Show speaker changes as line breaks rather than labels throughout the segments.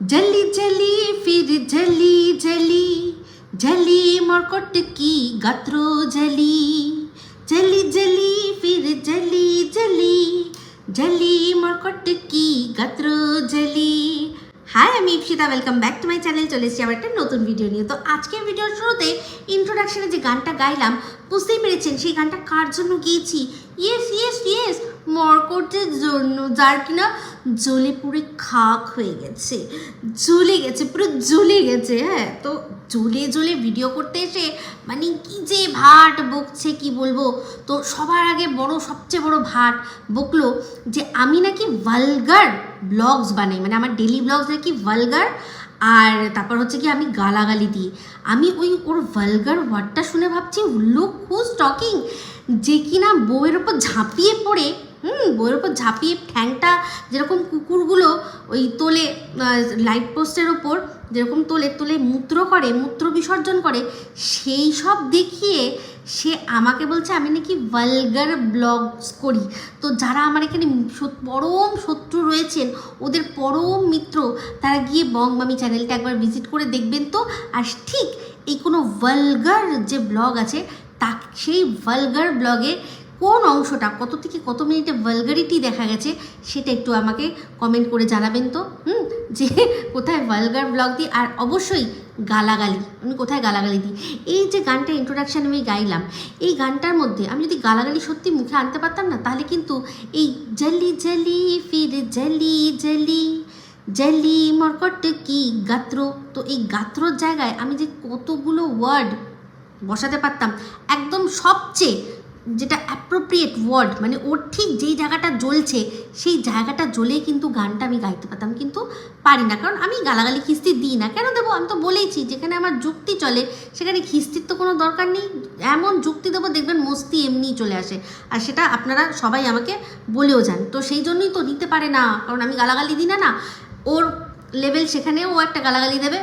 जली जली फिर जली जली जली मरकट की गात्रो जली जली जली फिर जली जली जली मरकट की गात्रो जली। হাই, আমি Ipsita, welcome back to my channel. চলে এসেছি আবার একটা নতুন ভিডিও নিয়ে। তো আজকের ভিডিওর শুরুতে ইন্ট্রোডাকশনে যে গানটা গাইলাম বুঝতেই পেরেছেন সেই গানটা কার জন্য গিয়েছি। ইয়েস ইয়েস ইয়েস, মরকটের জন্য, যার কিনা জ্বলে পুরে খাক হয়ে গেছে, জ্বলে গেছে, পুরো জ্বলে গেছে। হ্যাঁ, তো জ্বলে জ্বলে ভিডিও করতে এসে মানে কি যে ভাট বকছে কি বলবো। তো সবার আগে সবচেয়ে বড় ভাট বকলো যে আমি নাকি ভালগার ব্লগস বানাই, মানে আমার ডেলি ব্লগস নাকি ভালগার। আর তারপর হচ্ছে কি আমি গালাগালি দিই। আমি ওর ভালগার ওয়ার্ডটা শুনে ভাবছি লুক হুজ টকিং, যে কিনা বউয়ের ওপর ঝাঁপিয়ে পড়ে, বউয়ের ওপর ঝাঁপিয়ে ঠ্যাংটা যেরকম কুকুরগুলো ওই তোলে লাইট পোস্টের ওপর যেরকম তোলে মূত্র বিসর্জন করে, সেই সব দেখিয়ে সে আমাকে বলছে আমি নাকি ভালগার ব্লগস করি। তো যারা আমার এখানে পরম শত্রু রয়েছেন, ওদের পরম মিত্র, তারা গিয়ে বং মামি চ্যানেলটা একবার ভিজিট করে দেখবেন তো। আর ঠিক এই কোনো ভালগার যে ব্লগ আছে তা সেই ভালগার ব্লগে কোন অংশটা কত থেকে কত মিনিটে ভালগারিটি দেখা গেছে সেটা একটু আমাকে কমেন্ট করে জানাবেন তো, যে কোথায় ভালগার ব্লগ দিই। আর অবশ্যই গালাগালি, আমি কোথায় গালাগালি দিই। এই যে গানটা ইন্ট্রোডাকশান আমি গাইলাম, এই গানটার মধ্যে আমি যদি গালাগালি সত্যি মুখে আনতে পারতাম না, তাহলে কিন্তু এই জলি জলি ফির জলি জলি জলি মরকট কি গাত্র, তো এই গাত্রর জায়গায় আমি যে কতগুলো ওয়ার্ড বসাতে পারতাম, একদম সবচেয়ে যেটা অ্যাপ্রোপ্রিয়েট ওয়ার্ড, মানে ওর ঠিক যেই জায়গাটা জ্বলছে সেই জায়গাটা জ্বলেই কিন্তু গানটা আমি গাইতে পারতাম, কিন্তু পারি না। কারণ আমি গালাগালি খিস্তি দিই না, কেন দেবো? আমি তো বলেইছি যেখানে আমার যুক্তি চলে সেখানে খিস্তির তো কোনো দরকার নেই। এমন যুক্তি দেবো দেখবেন মস্তি এমনিই চলে আসে, আর সেটা আপনারা সবাই আমাকে বলেও যান। তো সেই জন্যই তো নিতে পারে না, কারণ আমি গালাগালি দিই না। ওর লেভেল সেখানে ও একটা গালাগালি দেবে,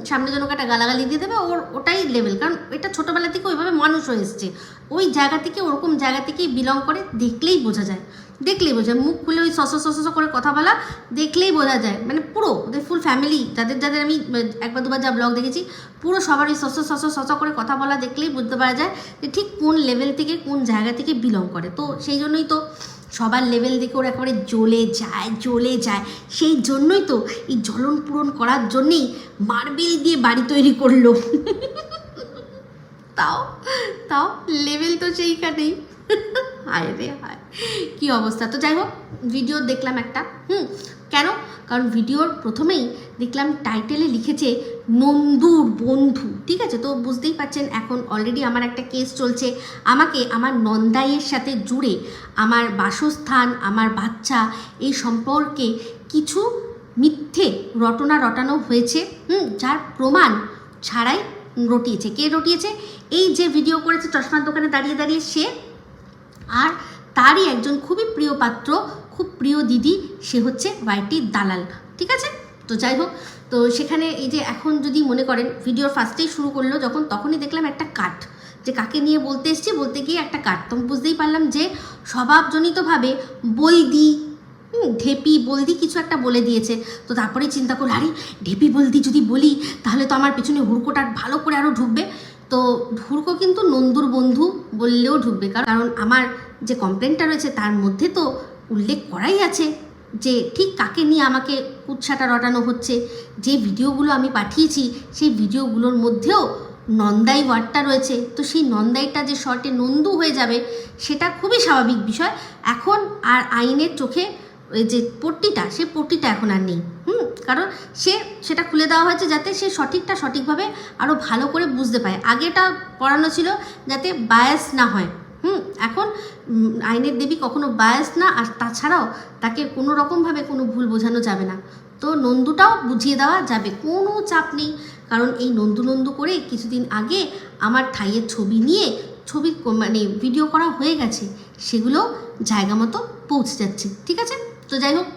সামনে জনকে একটা গালাগালি দিয়ে দেবে, ওটাই লেভেল। কারণ এটা ছোটোবেলা থেকে ওইভাবে মানুষ হয়ে এসছে, ওই জায়গা থেকে, ওরকম জায়গা থেকেই বিলং করে, দেখলেই বোঝা যায়। মুখ খুলে ওই সস করে কথা বলা দেখলেই বোঝা যায়। মানে পুরো ওদের ফুল ফ্যামিলি, যাদের আমি একবার দুবার যা ব্লগ দেখেছি, পুরো সবার ওই সস করে কথা বলা দেখলেই বুঝতে পারা যায় যে ঠিক কোন লেভেল থেকে কোন জায়গা থেকে বিলং করে। তো সেই জন্যই তো সবার লেভেল দেখে ওরা একেবারে জ্বলে যায়। সেই জন্যই তো এই জ্বলন পূরণ করার জন্যেই মার্বেল দিয়ে বাড়ি তৈরি করলো। তাও লেভেল তো সেইখানেই। হায় রে হায়, কী অবস্থা। তো যাই হোক, ভিডিও দেখলাম একটা, কেন? কারণ ভিডিওর প্রথমেই দেখলাম টাইটেলে লিখেছে নন্দুর বন্ধু, ঠিক আছে? তো বুঝতেই পারছেন এখন অলরেডি আমার একটা কেস চলছে। আমাকে আমার নন্দাইয়ের সাথে জুড়ে আমার বাসস্থান, আমার বাচ্চা, এই সম্পর্কে কিছু মিথ্যে রটনা রটানো হয়েছে, যার প্রমাণ ছাড়াই রটিয়েছে। কে রটিয়েছে? এই যে ভিডিও করেছে চশমার দোকানে দাঁড়িয়ে সে, আর তারই একজন খুবই প্রিয় পাত্র, খুব প্রিয় দিদি, সে হচ্ছে ওয়াইটির দালাল, ঠিক আছে? তো যাই হোক, তো সেখানে এই যে এখন যদি মনে করেন ভিডিওর ফার্স্টেই শুরু করলো যখন, তখনই দেখলাম একটা কাট, যে কাকে নিয়ে বলতে এসছি, বলতে গিয়ে একটা কাট। তো বুঝতেই পারলাম যে স্বভাবজনিতভাবে বলদি, ঢেপি বলদি কিছু একটা বলে দিয়েছে। তো তারপরেই চিন্তা করলো, আরে ঢেপি বলদি যদি বলি তাহলে তো আমার পেছনে হুড়কোটা ভালো করে আরও ঢুকবে। তো হুড়কো কিন্তু নন্দুর বন্ধু বললেও ঢুকবে, কারণ আমার যে কমপ্লেনটা রয়েছে তার মধ্যে তো উল্লেখ করাই আছে যে ঠিক কাকে নিয়ে আমাকে কুৎসাটা রটানো হচ্ছে। যে ভিডিওগুলো আমি পাঠিয়েছি সেই ভিডিওগুলোর মধ্যেও নন্দাই ওয়ার্ডটা রয়েছে। তো সেই নন্দাইটা যে শর্টে নন্দু হয়ে যাবে সেটা খুবই স্বাভাবিক বিষয়। এখন আর আইনের চোখে ওই যে পট্টিটা, সে পট্টিটা এখন আর নেই, কারণ সেটা খুলে দেওয়া হয়েছে যাতে সে সঠিকভাবে আরও ভালো করে বুঝতে পায়। আগেটা পড়ানো ছিল যাতে বায়াস না হয়, এখন আইনের দেবী কখনো বায়াস না, আর তাছাড়াও তাকে কোনো রকমভাবে কোনো ভুল বোঝানো যাবে না। তো নন্দুটাও বুঝিয়ে দেওয়া যাবে, কোনো চাপ নেই। কারণ এই নন্দু করে কিছুদিন আগে আমার থাইয়ের ছবি নিয়ে মানে ভিডিও করা হয়ে গেছে, সেগুলো জায়গা মতো পৌঁছে যাচ্ছে, ঠিক আছে? তো যাই হোক,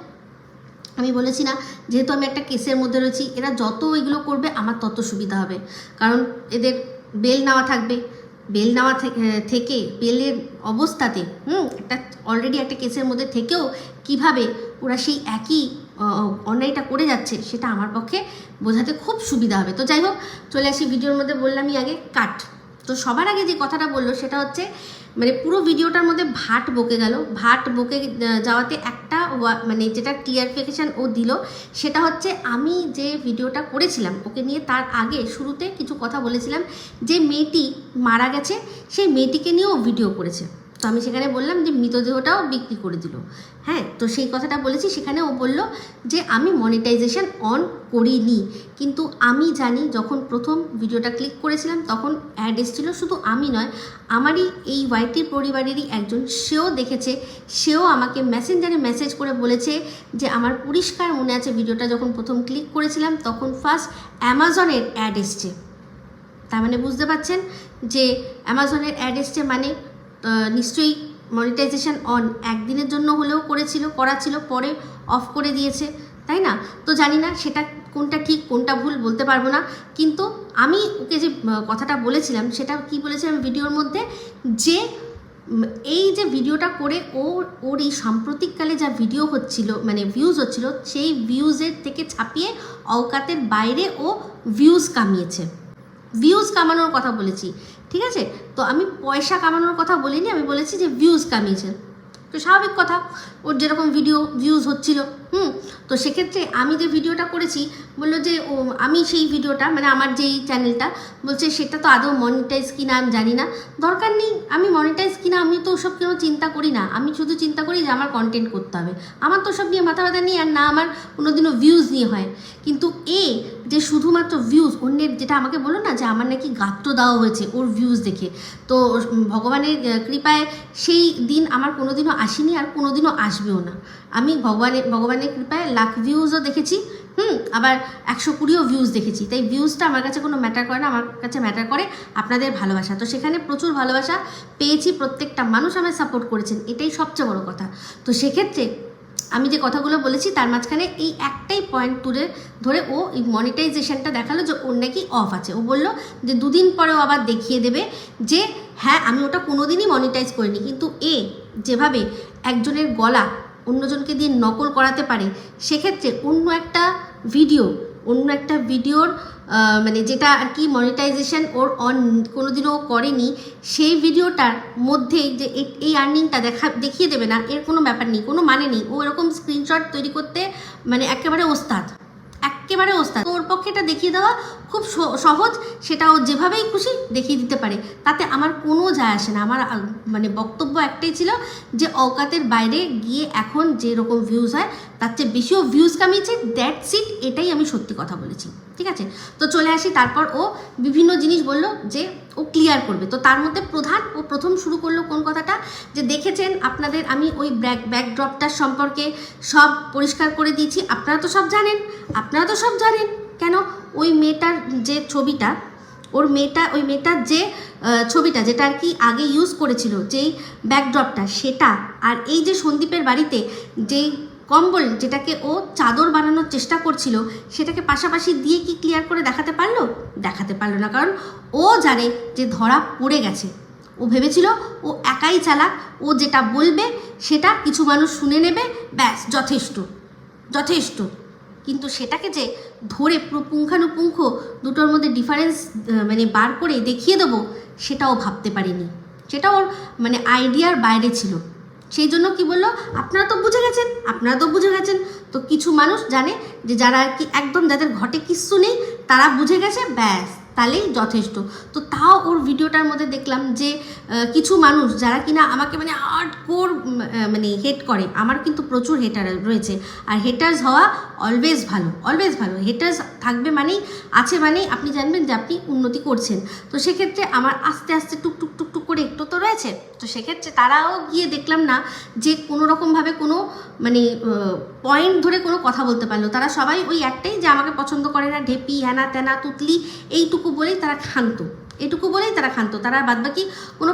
আমি বলেছি না, যেহেতু আমি একটা কেসের মধ্যে রয়েছি, এরা যত এগুলো করবে আমার তত সুবিধা হবে। কারণ এদের বেল নেওয়া থাকবে, বেল নেওয়া থেকে বেলের অবস্থাতে একটা অলরেডি একটা কেসের মধ্যে থেকেও কিভাবে ওরা সেই একই অন্যায়টা করে যাচ্ছে সেটা আমার পক্ষে বোঝাতে খুব সুবিধা হবে। তো যাই হোক, চলে আসি ভিডিওর মধ্যে। বললামই আগে কাট। তো সবার আগে যে কথাটা বললো সেটা হচ্ছে মানে পুরো ভিডিওটার মধ্যে ভাট বকে গেল। ভাট বকে যাওয়াতে একটা মানে যেটা ক্লিয়ারিফিকেশান ও দিল সেটা হচ্ছে আমি যে ভিডিওটা করেছিলাম ওকে নিয়ে, তার আগে শুরুতে কিছু কথা বলেছিলাম যে মেয়েটি মারা গেছে, সেই মেয়েটিকে নিয়েও ভিডিও করেছে। তো আমি সেখানে বললাম যে মৃতদেহটাও বিক্রি করে দিল। হ্যাঁ, তো সেই কথাটা বলেছি। সেখানে ও বলল যে আমি মনিটাইজেশন অন করিনি, কিন্তু আমি জানি যখন প্রথম ভিডিওটা ক্লিক করেছিলাম তখন অ্যাড এসেছিলো। শুধু আমি নয়, আমারই এই ওয়াইটির পরিবারেরই একজন, সেও দেখেছে, সেও আমাকে মেসেঞ্জারে মেসেজ করে বলেছে যে আমার পরিষ্কার মনে আছে ভিডিওটা যখন প্রথম ক্লিক করেছিলাম তখন ফার্স্ট অ্যামাজনের অ্যাড এসছে। তার মানে বুঝতে পারছেন যে অ্যামাজনের অ্যাড এসছে মানে নিশ্চয়ই মনিটাইজেশন অন একদিনের জন্য হলেও করা ছিল, পরে অফ করে দিয়েছে, তাই না? তো জানি না সেটা কোনটা ঠিক কোনটা ভুল বলতে পারবো না, কিন্তু আমি ওকে যে কথাটা বলেছিলাম সেটা কি বলেছিলাম ভিডিওর মধ্যে, যে এই যে ভিডিওটা করে ওর এই সাম্প্রতিককালে যা ভিডিও হচ্ছিল মানে ভিউজ হচ্ছিল, সেই ভিউজের থেকে ছাপিয়ে অওকাতের বাইরে ও ভিউজ কামিয়েছে। ভিউজ কামানোর কথা বলেছি, ঠিক আছে? তো আমি পয়সা কামানোর কথা বলিনি, আমি বলেছি যে ভিউজ কামিয়েছে। তো স্বাভাবিক কথা, ওর যেরকম ভিউজ হচ্ছিল। তো সেক্ষেত্রে আমি যে ভিডিওটা করেছি বললো যে আমি সেই ভিডিওটা মানে আমার যেই চ্যানেলটা বলছে সেটা তো আদৌ মনিটাইজ কিনা আমি জানি না। দরকার নেই, আমি মনিটাইজ কিনা আমি তো ওসব কেন চিন্তা করি না। আমি শুধু চিন্তা করি যে আমার কন্টেন্ট করতে হবে, আমার তো সব নিয়ে মাথা ব্যথা নেই, আর না আমার কোনোদিনও ভিউজ নিয়ে হয়। কিন্তু যে শুধুমাত্র ভিউজ, অন্যের যেটা আমাকে বলো না যে আমার নাকি গাত্র দেওয়া হয়েছে ওর ভিউজ দেখে, তো ভগবানের কৃপায় সেই দিন আমার কোনোদিনও আসেনি আর কোনোদিনও আসবেও না। আমি ভগবানের কৃপায় লাখ ভিউজও দেখেছি, আবার 120ও ভিউজ দেখেছি। তাই ভিউজটা আমার কাছে কোনো ম্যাটার করে না, আমার কাছে ম্যাটার করে আপনাদের ভালোবাসা। তো সেখানে প্রচুর ভালোবাসা পেয়েছি, প্রত্যেকটা মানুষ আমায় সাপোর্ট করেছেন, এটাই সবচেয়ে বড় কথা। তো সেক্ষেত্রে আমি যে কথাগুলো বলেছি তার মাঝখানে এই একটাই পয়েন্ট ধরে ও এই মনিটাইজেশনটা দেখালো যে ওর নাকি অফ আছে। ও বলল যে 2 দিন পরেও আবার দেখিয়ে দেবে যে হ্যাঁ আমি ওটা কোনোদিনই মনিটাইজ করিনি। কিন্তু যেভাবে একজনের গলা অন্যজনকে দিয়ে নকল করাতে পারে, সেক্ষেত্রে অন্য একটা ভিডিওর মানে যেটা আর কি মনিটাইজেশন ওর অন কোনোদিনও করেনি, সেই ভিডিওটার মধ্যেই যে এই আর্নিংটা দেখিয়ে দেবে না, এর কোনো ব্যাপার নেই, কোনো মানে নেই। ও এরকম স্ক্রিনশট তৈরি করতে মানে একেবারে ওস্তাদ। তো ওর পক্ষে এটা দেখিয়ে দেওয়া খুব সহজ, সেটা ও যেভাবেই খুশি দেখিয়ে দিতে পারে, তাতে আমার কোনো যায় আসে না। আমার মানে বক্তব্য একটাই ছিল যে অওকাতের বাইরে গিয়ে এখন যেরকম ভিউজ হয় তার চেয়ে বেশিও ভিউজ কামিয়েছে, দ্যাটস ইট, এটাই আমি সত্যি কথা বলেছি, ঠিক আছে? তো চলে আসি, তারপর ও বিভিন্ন জিনিস বলল যে ও ক্লিয়ার করবে। তো তার মধ্যে প্রথম শুরু করলো কোন কথাটা, যে দেখেছেন আপনাদের আমি ওই ব্যাকড্রপটার সম্পর্কে সব পরিষ্কার করে দিয়েছি, আপনারা তো সব জানেন। কেন ওই মেয়েটার যে ছবিটা, ওই মেয়েটার যে ছবিটা যেটা আর কি আগে ইউজ করেছিল, যেই ব্যাকড্রপটা, সেটা আর এই যে সন্দীপের বাড়িতে যেই কম্বল যেটাকে ও চাদর বানানোর চেষ্টা করছিল, সেটাকে পাশাপাশি দিয়ে কি ক্লিয়ার করে দেখাতে পারলো না। কারণ ও জানে যে ধরা পড়ে গেছে। ও ভেবেছিল ও একাই চালাক, ও যেটা বলবে সেটা কিছু মানুষ শুনে নেবে, ব্যাস যথেষ্ট। কিন্তু সেটাকে যে ধরে পুরো পুঙ্খানুপুঙ্খ দুটোর মধ্যে ডিফারেন্স মানে বার করে দেখিয়ে দেবো, সেটাও ভাবতে পারিনি। সেটা ওর মানে আইডিয়ার বাইরে ছিল। সেই জন্য কি বললো, আপনারা তো বুঝে গেছেন। তো কিছু মানুষ জানে যে যারা আর কি একদম যাদের ঘটে কিচ্ছু নেই, তারা বুঝে গেছে, ব্যাস তাহলেই যথেষ্ট। তো তাও ওর ভিডিওটার মধ্যে দেখলাম যে কিছু মানুষ যারা কিনা আমাকে মানে হার্ডকোর মানে হেট করে, আমার কিন্তু প্রচুর হেটার রয়েছে, আর হেটার্স হওয়া অলওয়েজ ভালো। হেটার্স থাকবে মানেই আপনি জানবেন যে আপনি উন্নতি করছেন। তো সেক্ষেত্রে আমার আস্তে আস্তে টুকটুক করে একটু তো রয়েছে। তো সেক্ষেত্রে তারাও গিয়ে দেখলাম না যে কোনো রকমভাবে কোনো মানে পয়েন্ট ধরে কোনো কথা বলতে পারলো। তারা সবাই ওই একটাই, যে আমাকে পছন্দ করে না, ঢেপি, হ্যানা ত্যানা তুতলি, এইটুকু বলেই তারা ক্ষান্ত। তারা বাদবাকি কোনো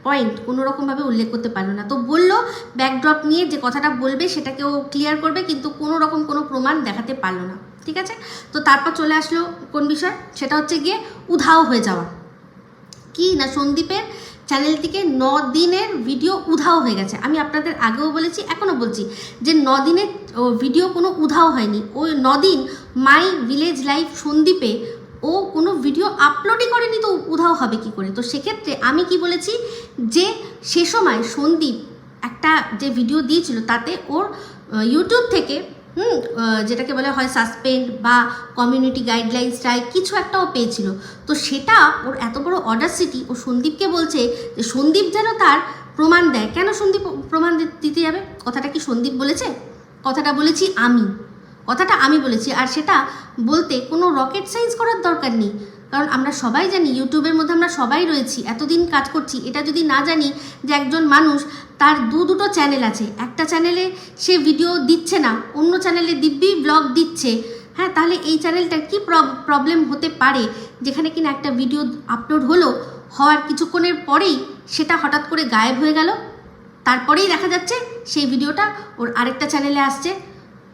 পয়েন্ট কোনো রকমভাবে উল্লেখ করতে পারলো না। তো বললো ব্যাকড্রপ নিয়ে যে কথাটা বলবে সেটাকেও ক্লিয়ার করবে, কিন্তু কোনো রকম কোনো প্রমাণ দেখাতে পারলো না, ঠিক আছে? তো তারপর চলে আসলো কোন বিষয়, সেটা হচ্ছে গিয়ে উধাও হয়ে যাওয়া। কি না, সন্দীপের চ্যানেলটিকে 9 দিনের ভিডিও উধাও হয়ে গেছে। আমি আপনাদের আগেও বলেছি, এখনও বলছি যে 9 দিনের ভিডিও কোনো উধাও হয়নি। ওই 9 দিন মাই ভিলেজ লাইফ সন্দীপে ও কোনো ভিডিও আপলোডই করেনি, তো উধাও হবে কি করে? তো সেক্ষেত্রে আমি কি বলেছি যে সে সময় সন্দীপ একটা যে ভিডিও দিয়েছিল তাতে ওর ইউটিউব থেকে যেটাকে বলা হয় সাসপেন্ড বা কমিউনিটি গাইডলাইন স্ট্রাইক কিছু একটাও পেয়েছিল। তো সেটা ওর এত বড় অডাসিটি, ও সন্দীপকে বলছে যে সন্দীপ যেন তার প্রমাণ দেয়। কেন সন্দীপ প্রমাণ দিতে যাবে? কথাটা কি সন্দীপ বলেছে? কথাটা বলেছি আমি, কথাটা আমি বলেছি। আর সেটা বলতে কোনো রকেট সায়েন্স করার দরকার নেই, কারণ আমরা সবাই জানি ইউটিউবের মধ্যে আমরা সবাই রয়েছি, এতদিন কাজ করছি। এটা যদি না জানি যে একজন মানুষ তার দুটো চ্যানেল আছে, একটা চ্যানেলে সে ভিডিও দিচ্ছে না, অন্য চ্যানেলে দিব্যি ব্লগ দিচ্ছে, হ্যাঁ, তাহলে এই চ্যানেলটার কি প্রবলেম হতে পারে যেখানে কিনা একটা ভিডিও আপলোড হলো, হওয়ার কিছুক্ষণের পরেই সেটা হঠাৎ করে গায়েব হয়ে গেল, তারপরেই দেখা যাচ্ছে সেই ভিডিওটা ওর আরেকটা চ্যানেলে আসছে।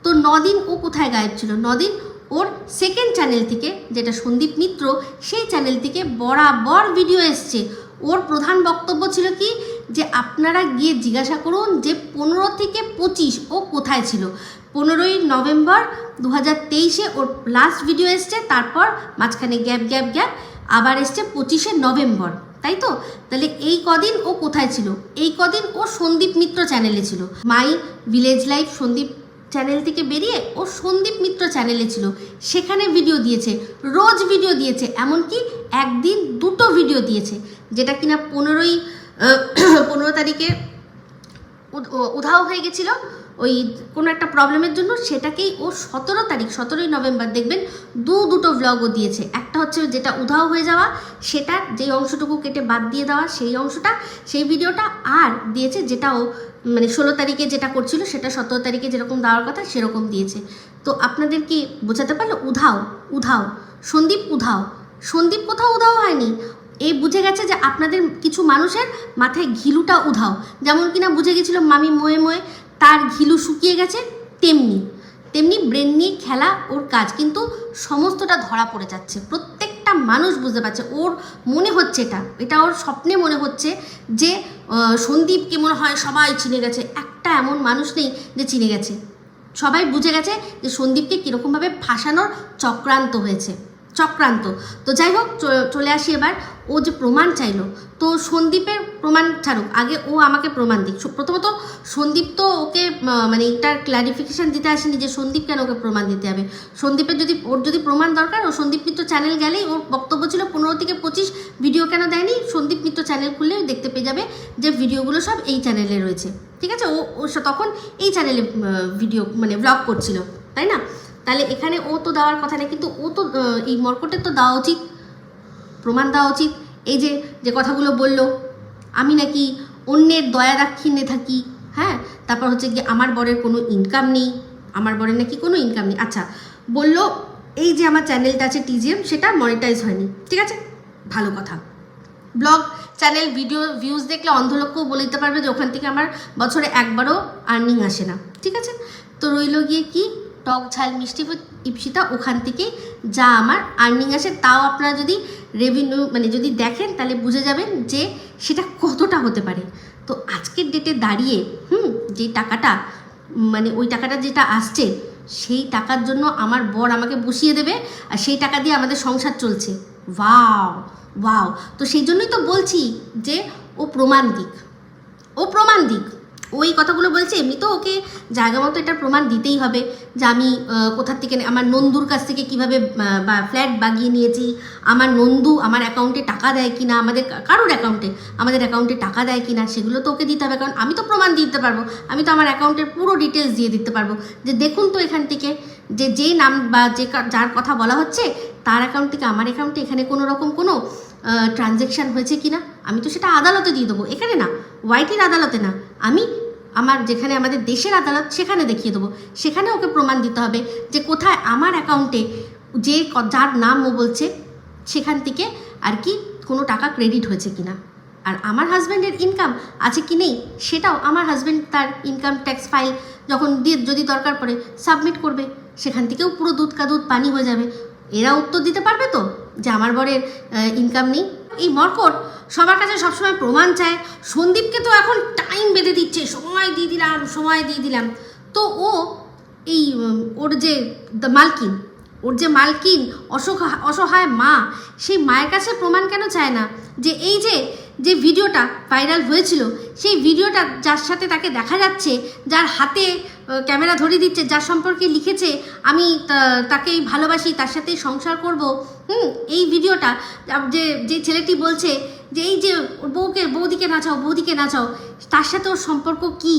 তো 9 দিন ও কোথায় গায়েব ছিল? 9 দিন ওর সেকেন্ড চ্যানেল থেকে, যেটা সন্দীপ মিত্র, সেই চ্যানেল থেকে বরাবর ভিডিও এসছে। ওর প্রধান বক্তব্য ছিল কি, যে আপনারা গিয়ে জিজ্ঞাসা করুন যে 15 থেকে 25 ও কোথায় ছিল। 15ই নভেম্বর 2023-এ ওর লাস্ট ভিডিও এসছে, তারপর মাঝখানে গ্যাপ আবার এসছে 25শে নভেম্বর, তাই তো? তাহলে এই কদিন ও কোথায় ছিল? এই কদিন ও সন্দীপ মিত্র চ্যানেলে ছিল। My village life Sandeep channel থেকে বেরিয়ে ও সন্দীপ মিত্র চ্যানেলে ছিল, সেখানে ভিডিও দিয়েছে, রোজ ভিডিও দিয়েছে, এমনকি একদিন 2টো ভিডিও দিয়েছে, যেটা কিনা 15 তারিখে উধাও হয়ে গেছিল ওই কোনো একটা প্রবলেমের জন্য। সেটাকেই ও 17ই নভেম্বর দেখবেন দুটো ভ্লগও দিয়েছে। একটা হচ্ছে যেটা উধাও হয়ে যাওয়া, সেটার যেই অংশটুকু কেটে বাদ দিয়ে দেওয়া সেই অংশটা, সেই ভিডিওটা, আর দিয়েছে যেটা ও মানে 16 তারিখে যেটা করছিল সেটা 17 তারিখে যেরকম দেওয়ার কথা সেরকম দিয়েছে। তো আপনাদের কি বোঝাতে পারলো? উধাও সন্দীপ উধাও। সন্দীপ কোথাও উধাও হয়নি। এই বুঝে গেছে যে আপনাদের কিছু মানুষের মাথায় ঘিলুটা উধাও, যেমন কিনা বুঝে গেছিল মামি মোয়ে তার ঘিলু শুকিয়ে গেছে, তেমনি ব্রেন নিয়ে খেলা ওর কাজ, কিন্তু সমস্তটা ধরা পড়ে যাচ্ছে। প্রত্যেকটা মানুষ বুঝতে পারছে, ওর মনে হচ্ছে এটা ওর স্বপ্নে মনে হচ্ছে যে সন্দীপকে মনে হয় সবাই চিনে গেছে। একটা এমন মানুষ নেই যে চিনে গেছে। সবাই বুঝে গেছে যে সন্দীপকে কীরকমভাবে ফাঁসানোর চক্রান্ত। তো যাই হোক, চলে আসি এবার। ও যে প্রমাণ চাইলো, তো সন্দীপের প্রমাণ ছাড়ুক, আগে ও আমাকে প্রমাণ দিক। প্রথমত সন্দীপ তো ওকে মানে এটার ক্ল্যারিফিকেশান দিতে আসেনি যে সন্দীপ কেন ওকে প্রমাণ দিতে হবে। সন্দীপের যদি প্রমাণ দরকার, ও সন্দীপ মিত্র চ্যানেল গেলেই ওর বক্তব্য ছিল 15 থেকে 25 ভিডিও কেন দেয়নি। সন্দীপ মিত্র চ্যানেল খুললেও দেখতে পেয়ে যাবে যে ভিডিওগুলো সব এই চ্যানেলে রয়েছে, ঠিক আছে? ও তখন এই চ্যানেলে ভিডিও মানে ব্লগ করছিল, তাই না? তাহলে এখানে ও তো দেওয়ার কথা নেই, কিন্তু ও তো এই মর্কটের তো দেওয়া উচিত, প্রমাণ দেওয়া উচিত। এই যে কথাগুলো বললো, আমি নাকি অন্যের দয়া দাক্ষিণ্যে থাকি, হ্যাঁ, তারপর হচ্ছে কি আমার বরের কোনো ইনকাম নেই, আচ্ছা বললো এই যে আমার চ্যানেলটা আছে TGM, সেটা মনিটাইজ হয়নি, ঠিক আছে, ভালো কথা। ব্লগ চ্যানেল ভিডিও ভিউজ দেখলে অন্ধলক্ষ্যও বলে দিতে পারবে যে ওখান থেকে আমার বছরে একবারও আর্নিং আসে না, ঠিক আছে? তো রইল গিয়ে কি টক ঝাল মিষ্টি ইপসিতা, ওখান থেকে যা আমার আর্নিং আসে, তাও আপনারা যদি রেভিনিউ মানে যদি দেখেন তাহলে বুঝে যাবেন যে সেটা কতটা হতে পারে। তো আজকের ডেটে দাঁড়িয়ে যে টাকাটা মানে ওই টাকাটা যেটা আসছে, সেই টাকার জন্য আমার বর আমাকে বসিয়ে দেবে, আর সেই টাকা দিয়ে আমাদের সংসার চলছে। ওয়াও। তো সেই জন্যই তো বলছি যে ও প্রমাণ দিক। ওই কথাগুলো বলছে, এমনি তো ওকে জায়গা মতো এটার প্রমাণ দিতেই হবে যে আমি কোথার থেকে আমার নন্দুর কাছ থেকে কীভাবে বা ফ্ল্যাট বাগিয়ে নিয়েছি, আমার নন্দু আমার অ্যাকাউন্টে টাকা দেয় কি না, আমাদের অ্যাকাউন্টে টাকা দেয় কি না, সেগুলো তো ওকে দিতে হবে। কারণ আমি তো প্রমাণ দিতে পারবো, আমি তো আমার অ্যাকাউন্টের পুরো ডিটেলস দিয়ে দিতে পারবো যে দেখুন তো এখান থেকে যে নাম বা যার কথা বলা হচ্ছে তার অ্যাকাউন্ট থেকে আমার অ্যাকাউন্টে এখানে কোনো রকম কোনো ট্রানজ্যাকশান হয়েছে কি না, আমি তো সেটা আদালতে দিয়ে দেবো, এখানে না, ওয়াইটির আদালতে না, আমি আমার যেখানে আমাদের দেশের আদালত সেখানে দেখিয়ে দেবো। সেখানে ওকে প্রমাণ দিতে হবে যে কোথায় আমার অ্যাকাউন্টে যার নাম ও বলছে সেখান থেকে আর কি কোনো টাকা ক্রেডিট হয়েছে কি না, আর আমার হাজব্যান্ডের ইনকাম আছে কি নেই সেটাও আমার হাজব্যান্ড তার ইনকাম ট্যাক্স ফাইল যখন যদি দরকার পড়ে সাবমিট করবে, সেখান থেকেও পুরো দুধ কা দুধ পানি হয়ে যাবে। এরা উত্তর দিতে পারবে তো যে আমার বরের ইনকাম নেই, এই মর্কট সবার কাছে সবসময় প্রমাণ চায়। সন্দীপকে তো এখন টাইম বেঁধে দিচ্ছে, সময় দিয়ে দিলাম। তো ও এই ওর যে মালকিন অসহায় মা, সেই মায়ের কাছে প্রমাণ কেন চায় না যে এই যে ভিডিওটা ভাইরাল হয়েছিল, সেই ভিডিওটা যার সাথে তাকে দেখা যাচ্ছে, যার হাতে ক্যামেরা ধরিয়ে দিচ্ছে, যার সম্পর্কে লিখেছে আমি তাকেই ভালোবাসি, তার সাথেই সংসার করব, এই ভিডিওটা যে ছেলেটি বলছে যে এই যে বৌদিকে নাচাও, তার সাথে ওর সম্পর্ক কি?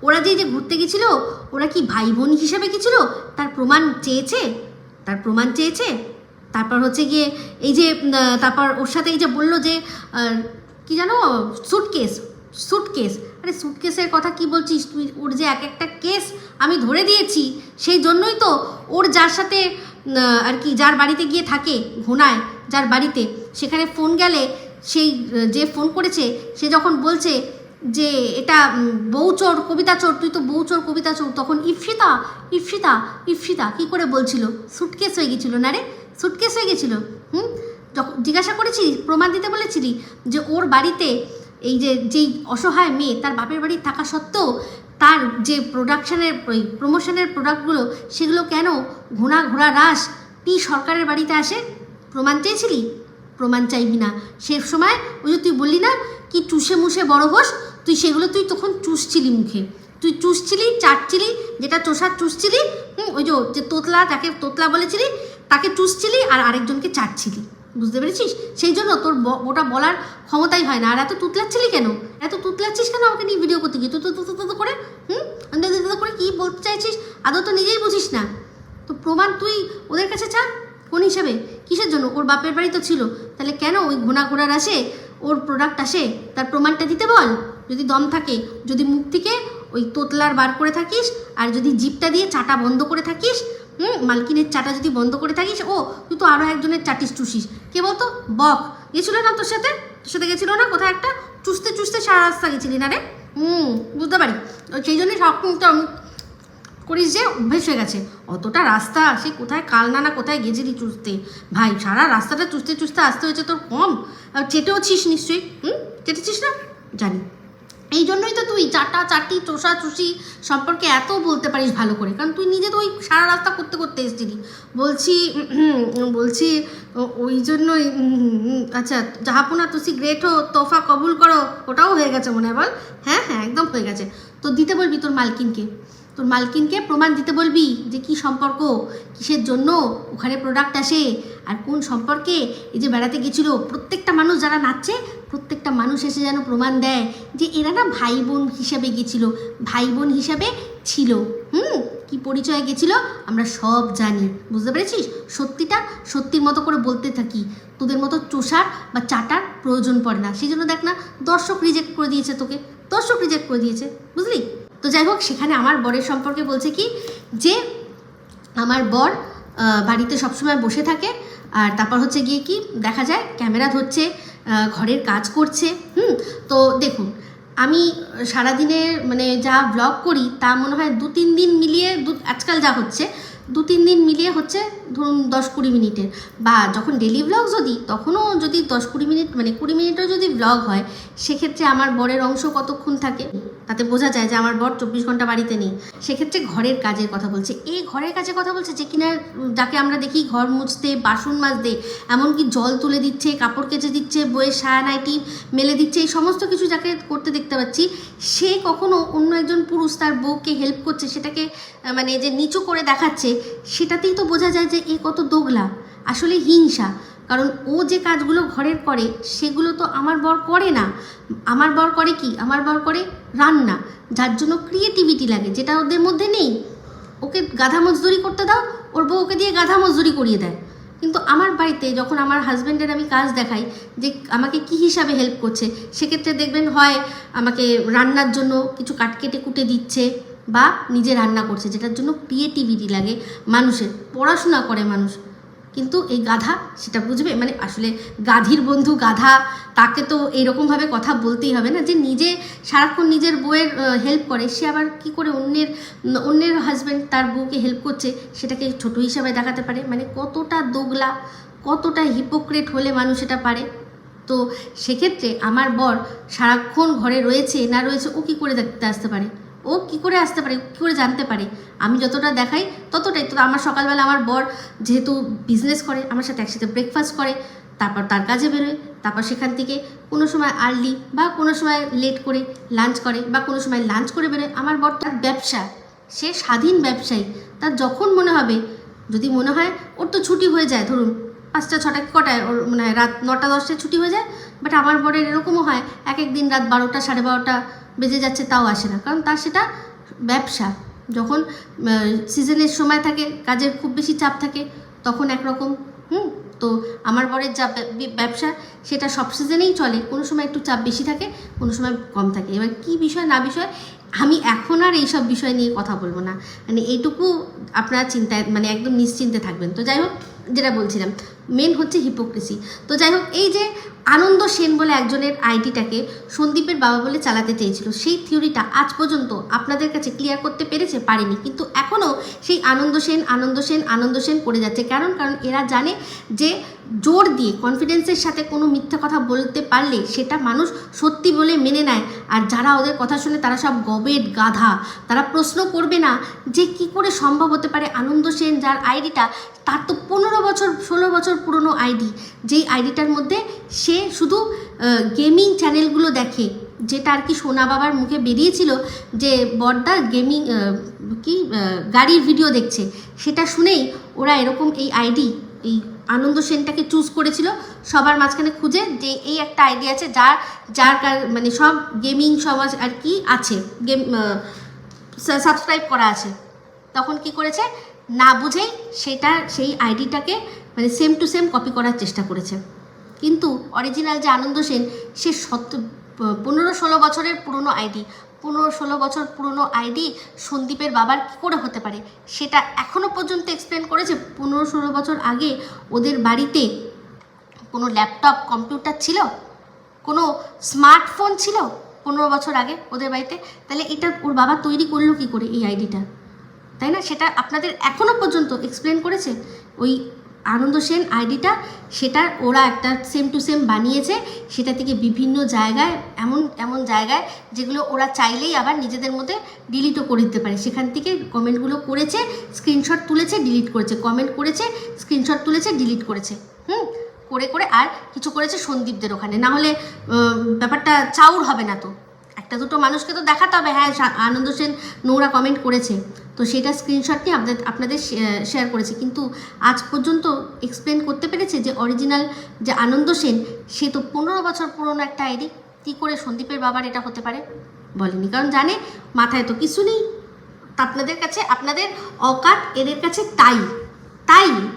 ওরা যে ঘুরতে গেছিল, ওরা কি ভাই বোন হিসেবে গেছিল? তার প্রমাণ চেয়েছে। তারপর হচ্ছে গিয়ে এই যে তারপর ওর সাথে এই যে বললো যে কি জানো সুটকেস, আরে সুটকেসের কথা কি বলছিস তুই? ওর যে এক একটা কেস আমি ধরে দিয়েছি, সেই জন্যই তো ওর যার সাথে আর কি যার বাড়িতে গিয়ে থাকে, ঘুনায় যার বাড়িতে, সেখানে ফোন গেলে সেই যে ফোন করেছে সে যখন বলছে যে এটা বউ চোর কবিতা চোর, তুই তো বউ চোর কবিতা চোর, তখন ইফসিতা কি করে বলছিল? সুটকেস হয়ে গেছিলো না রে, সুটকেস হয়ে গেছিলো। যখন জিজ্ঞাসা করেছিলি, প্রমাণ দিতে বলেছিলি যে ওর বাড়িতে এই যেই অসহায় মেয়ে তার বাপের বাড়ি থাকা সত্ত্বেও তার যে প্রমোশনের প্রোডাক্টগুলো, সেগুলো কেন ঘোড়া রাস সরকারের বাড়িতে আসে? প্রমাণ চেয়েছিলি? প্রমাণ চাইবি না। সে সময় ওই যে তুই বললি না কি চুষে মুষে বড় হোস, সেগুলো তুই তখন চুষছিলি মুখে, তুই চুষছিলি, চাটছিলি, যেটা চোষার চুষছিলি, ওই যে যাকে তোতলা বলেছিলি তাকে চুষছিলি আর আরেকজনকে চাটছিলি, বুঝতে পেরেছিস? সেই জন্য তোর ওটা বলার ক্ষমতাই হয় না। আর এত তুতলাচ্ছিস কেন আমাকে নিয়ে ভিডিও করতে গিয়ে? তো করে করে কী বলতে চাইছিস আদৌ তো নিজেই বুঝিস না। তো প্রমাণ তুই ওদের কাছে চা, কোন হিসাবে, কিসের জন্য? ওর বাপের বাড়ি তো ছিল, তাহলে কেন ওই ঘোড়ার আসে, ওর প্রোডাক্ট আসে, তার প্রমাণটা দিতে বল যদি দম থাকে। যদি মুখ থেকে ওই তোতলার বার করে থাকিস, আর যদি জিপটা দিয়ে চাটা বন্ধ করে থাকিস, মালকিনের চাটা যদি বন্ধ করে থাকিস, তুই তো আরও একজনের চাটিস চুষিস। কে বলতো? বক গেছিল না তোর সাথে গেছিল না কোথায় একটা, চুষতে সারা রাস্তা গেছিলি না রে? বুঝতে পারি, সেই জন্যই সব করিস যে অভ্যেস হয়ে গেছে। অতটা রাস্তা সে কোথায় কালনা কোথায় গেছিলি চুষতে? ভাই সারা রাস্তাটা চুষতে আসতে হয়েছে তোর কম? চেটেওছিস নিশ্চয়ই, চেটেছিস না জানি। এই জন্যই তো তুই চাটি চুষি সম্পর্কে এত বলতে পারিস ভালো করে, কারণ তুই নিজে তো ওই সারা রাস্তা করতে এসেছিলি। বলছি ওই জন্যই। আচ্ছা, জাহাপনা তুসি গ্রেট হো, তোফা কবুল করো, ওটাও হয়ে গেছে মনে হয়? বল। হ্যাঁ একদম হয়ে গেছে। তো দিতে বলবি তোর মালকিনকে প্রমাণ দিতে বলবি যে কি সম্পর্ক, কিসের জন্য ওখানে প্রোডাক্ট আসে, আর কোন সম্পর্কে এই যে বেড়াতে গেছিলো। প্রত্যেকটা মানুষ যারা নাচছে, প্রত্যেকটা মানুষ এসে যেন প্রমাণ দেয় যে এরা না ভাই বোন হিসাবে গেছিলো, ভাই বোন হিসাবে ছিল। কি পরিচয়ে গেছিলো আমরা সব জানি, বুঝতে পেরেছিস? সত্যির মতো করে বলতে থাকি, তোদের মতো চোষার বা চাটার প্রয়োজন পড়ে না। সেই জন্য দেখ না, দর্শক রিজেক্ট করে দিয়েছে, বুঝলি? তো যাই হোক, সেখানে আমার বরের সম্পর্কে বলছে কি যে আমার বর বাড়িতে সবসময় বসে থাকে, আর তারপর হচ্ছে গিয়ে কি দেখা যায় ক্যামেরা ধরছে, ঘরের কাজ করছে। তো দেখুন, আমি সারাদিনের মানে যা ব্লগ করি তা মনে হয় 2-3 দিন মিলিয়ে, আজকাল যা হচ্ছে 2-3 দিন মিলিয়ে হচ্ছে ধরুন 10-20 মিনিটের, বা যখন ডেলি ব্লগ তখনও যদি 10-20 মিনিট মানে 20 মিনিটও যদি ব্লগ হয়, সেক্ষেত্রে আমার বরের অংশ কতক্ষণ থাকে তাতে বোঝা যায় যে আমার বর 24 ঘন্টা বাড়িতে নেই। সেক্ষেত্রে ঘরের কাজের কথা বলছে, ঘরের কাজের কথা বলছে যে কিনা যাকে আমরা দেখি ঘর মুছতে, বাসন মাজতে, এমনকি জল তুলে দিচ্ছে, কাপড় কেচে দিচ্ছে, বইয়ের সায়া নাইটি মেলে দিচ্ছে, এই সমস্ত কিছু যাকে করতে দেখতে পাচ্ছি, সে কখনো অন্য একজন পুরুষ তার বউকে হেল্প করছে, সেটাকে মানে যে নিচু করে দেখাচ্ছে, সেটাতেই তো বোঝা যায় যে এ কত দোগলা, আসলে হিংসা। কারণ ও যে কাজগুলো ঘরের করে সেগুলো তো আমার বর করে না। আমার বর করে কি? আমার বর করে রান্না, যার জন্য ক্রিয়েটিভিটি লাগে, যেটা ওদের মধ্যে নেই। ওকে গাধা মজদুরি করতে দাও, ওর বউ ওকে দিয়ে গাধা মজদুরি করিয়ে দেয়। কিন্তু আমার বাড়িতে যখন আমার হাজব্যান্ডের আমি কাজ দেখাই যে আমাকে কি হিসাবে হেল্প করছে, সেক্ষেত্রে দেখবেন হয় আমাকে রান্নার জন্য কিছু কেটে কুটে দিচ্ছে, বা নিজে রান্না করছে, যেটার জন্য ক্রিয়েটিভিটি লাগে মানুষের। পড়াশোনা করে মানুষ, কিন্তু এই গাধা সেটা বুঝবে? মানে আসলে গাধীর বন্ধু গাধা, তাকে তো এইরকমভাবে কথা বলতেই হবে না, যে নিজে সারাক্ষণ নিজের বউয়ের হেল্প করে, সে আবার কি করে অন্যের হাজব্যান্ড তার বউকে হেল্প করছে সেটাকে ছোট হিসাবে দেখাতে পারে? মানে কতটা দোগলা, কতটা হিপোক্রেট হলে মানুষ এটা পারে? তো সেক্ষেত্রে আমার বর সারাক্ষণ ঘরে রয়েছে না রয়েছে ও কী করে দেখতে আসতে পারে, ও কী করে আসতে পারে, কী করে জানতে পারে? আমি যতটা দেখাই ততটাই। তো আমার সকালবেলা আমার বর যেহেতু বিজনেস করে, আমার সাথে একসাথে ব্রেকফাস্ট করে, তারপর তার কাজে বেরোয়, তারপর সেখান থেকে কোনো সময় আর্লি বা কোনো সময় লেট করে লাঞ্চ করে, বা কোনো সময় লাঞ্চ করে বেরোয়। আমার বর তার ব্যবসা, সে স্বাধীন ব্যবসায়ী। তার যখন মনে হবে, যদি মনে হয় ওর তো ছুটি হয়ে যায়, ধরুন 5টা 6টা কটায় ওর মানে রাত 9টা 10টায় ছুটি হয়ে যায়, বাট আমার বরের এরকমও হয় এক এক দিন রাত 12টা 12:30 বেজে যাচ্ছে তাও আসে না, কারণ তার সেটা ব্যবসা। যখন সিজনের সময় থাকে, কাজের খুব বেশি চাপ থাকে, তখন একরকম। তো আমার বরের যা ব্যবসা সেটা সব সিজনেই চলে, কোনো সময় একটু চাপ বেশি থাকে, কোনো সময় কম থাকে। এবার কী বিষয় না বিষয় আমি এখন আর এইসব বিষয় নিয়ে কথা বলবো না, মানে এইটুকু আপনারা চিন্তায় মানে একদম নিশ্চিন্তে থাকবেন। তো যাই হোক, যেটা বলছিলাম, মেন হচ্ছে হিপোক্রেসি। তো যাই হোক, এই যে আনন্দ সেন বলে একজনের আইডিটাকে সন্দীপের বাবা বলে চালাতে চেয়েছিল, সেই থিওরিটা আজ পর্যন্ত আপনাদের কাছে ক্লিয়ার করতে পেরেছে? পারেনি। কিন্তু এখনও সেই আনন্দ সেন করে যাচ্ছে। কারণ এরা জানে যে জোর দিয়ে কনফিডেন্সের সাথে কোনো মিথ্যা কথা বলতে পারলে সেটা মানুষ সত্যি বলে মেনে নেয়। আর যারা ওদের কথা শুনে তারা সব গবেট গাধা, তারা প্রশ্ন করবে না যে কি করে সম্ভব হতে পারে আনন্দ সেন, যার আইডিটা তার তো 15 বছর 16 বছর পুরনো আইডি, যেই আইডিটার মধ্যে সে শুধু গেমিং চ্যানেলগুলো দেখে, যেটা আর কি সোনা বাবার মুখে বেরিয়েছিল যে বড়দা গেমিং গাড়ির ভিডিও দেখছে, সেটা শুনেই ওরা এরকম এই আইডি এই আনন্দ সেনটাকে চুজ করেছিল সবার মাঝখানে খুঁজে, যে এই একটা আইডি আছে যার মানে সব গেমিং সব আর কি আছে, গেম সাবস্ক্রাইব করা আছে। তখন কি করেছে, না বুঝেই সেই আইডিটাকে মানে সেম টু সেম কপি করার চেষ্টা করেছে। কিন্তু অরিজিনাল যে আনন্দ সেন, সে 15-16 বছরের পুরনো আইডি, 15-16 বছর পুরনো আইডি সন্দীপের বাবার কী করে হতে পারে, সেটা এখনও পর্যন্ত এক্সপ্লেন করেছে। 15-16 বছর আগে ওদের বাড়িতে কোনো ল্যাপটপ কম্পিউটার ছিল, কোনো স্মার্টফোন ছিল 15 বছর আগে ওদের বাড়িতে? তাহলে এটা ওর বাবা তৈরি করলো কী করে এই আইডিটা, তাই না? সেটা আপনাদের এখনও পর্যন্ত এক্সপ্লেন করেছে। ওই আনন্দ সেন আইডিটা, সেটা ওরা একটা সেম টু সেম বানিয়েছে, সেটা থেকে বিভিন্ন জায়গায় এমন জায়গায় যেগুলো ওরা চাইলেই আবার নিজেদের মধ্যে ডিলিটও করে দিতে পারে, সেখান থেকে কমেন্টগুলো করেছে, স্ক্রিনশট তুলেছে, ডিলিট করেছে, কমেন্ট করেছে, স্ক্রিনশট তুলেছে, ডিলিট করেছে, করে আর কিছু করেছে সন্দীপদের ওখানে। না হলে ব্যাপারটা চাউর হবে না। তো একটা দুটো মানুষকে তো দেখাতে হবে, হ্যাঁ আনন্দ সেন নোংরা কমেন্ট করেছে, তো সেটা স্ক্রিনশট নিয়ে আপনাদের শেয়ার করেছে। কিন্তু আজ পর্যন্ত এক্সপ্লেন করতে পেরেছে যে অরিজিনাল যে আনন্দ সেন, সে তো 15 বছর পুরনো একটা আইডি, কী করে সন্দীপের বাবার এটা হতে পারে? বলেনি, কারণ জানে মাথায় তো কিছু নেই। আপনাদের কাছে আপনাদের অকাত, এদের কাছে তাই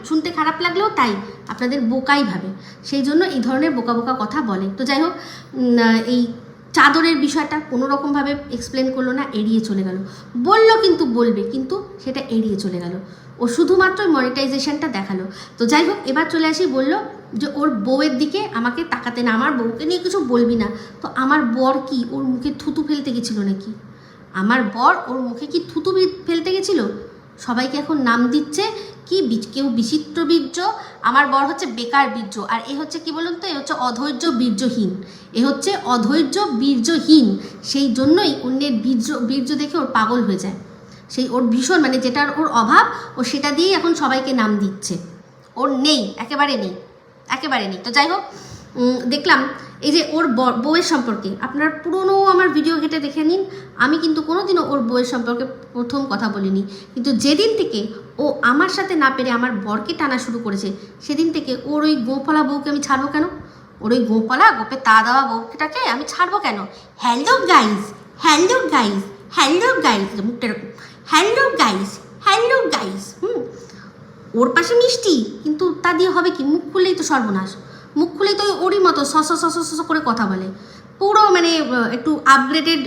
শুনতে খারাপ লাগলেও তাই আপনাদের বোকাই ভাবে, সেই জন্য এই ধরনের বোকা বোকা কথা বলে। তো যাই হোক, এই চাদরের বিষয়টা কোনো রকমভাবে এক্সপ্লেন করলো না, এড়িয়ে চলে গেল। বললো কিন্তু বলবে, কিন্তু সেটা এড়িয়ে চলে গেল। ও শুধুমাত্র মনিটাইজেশনটা দেখালো। তো যাই হোক, এবার চলে আসি, বলল যে ওর বউয়ের দিকে আমাকে তাকাতে না, আমার বউকে নিয়ে কিছু বলবি না। তো আমার বর কি ওর মুখে থুতু ফেলতে গেছিলো নাকি? আমার বর ওর মুখে কি থুতু ফেলতে গেছিলো? সবাইকে এখন নাম দিচ্ছে কি, কেউ বিচিত্র বীর্য, আমার বর হচ্ছে বেকার বীর্য, আর এ হচ্ছে কি বলুন তো, এ হচ্ছে অধৈর্য বীর্যহীন, এ হচ্ছে অধৈর্য বীর্যহীন। সেই জন্যই অন্যের বীর্য দেখে ওর পাগল হয়ে যায়, সেই ওর ভীষণ মানে যেটার ওর অভাব, ও সেটা দিয়েই এখন সবাইকে নাম দিচ্ছে। ওর নেই, একেবারে নেই। তো যাই হোক, দেখলাম এই যে ওর বউয়ের সম্পর্কে, আপনারা পুরনো আমার ভিডিও ঘেটে দেখে নিন, আমি কিন্তু কোনোদিনও ওর বউয়ের সম্পর্কে প্রথম কথা বলিনি। কিন্তু যেদিন থেকে ও আমার সাথে না পেরে আমার বরকে টানা শুরু করেছে, সেদিন থেকে ওর ওই গোপালা বউকে আমি ছাড়বো কেন? ওর ওই গোপে তা দেওয়া বউটাকে আমি ছাড়বো কেন? হ্যালো গাইজ, মুখটা এরকম, হ্যালো গাইজ, ওর পাশে মিষ্টি, কিন্তু তা দিয়ে হবে কি? মুখ খুললেই তো সর্বনাশ, মুখ খুলেই তো ওরই মতো স করে কথা বলে, পুরো মানে একটু আপগ্রেডেড,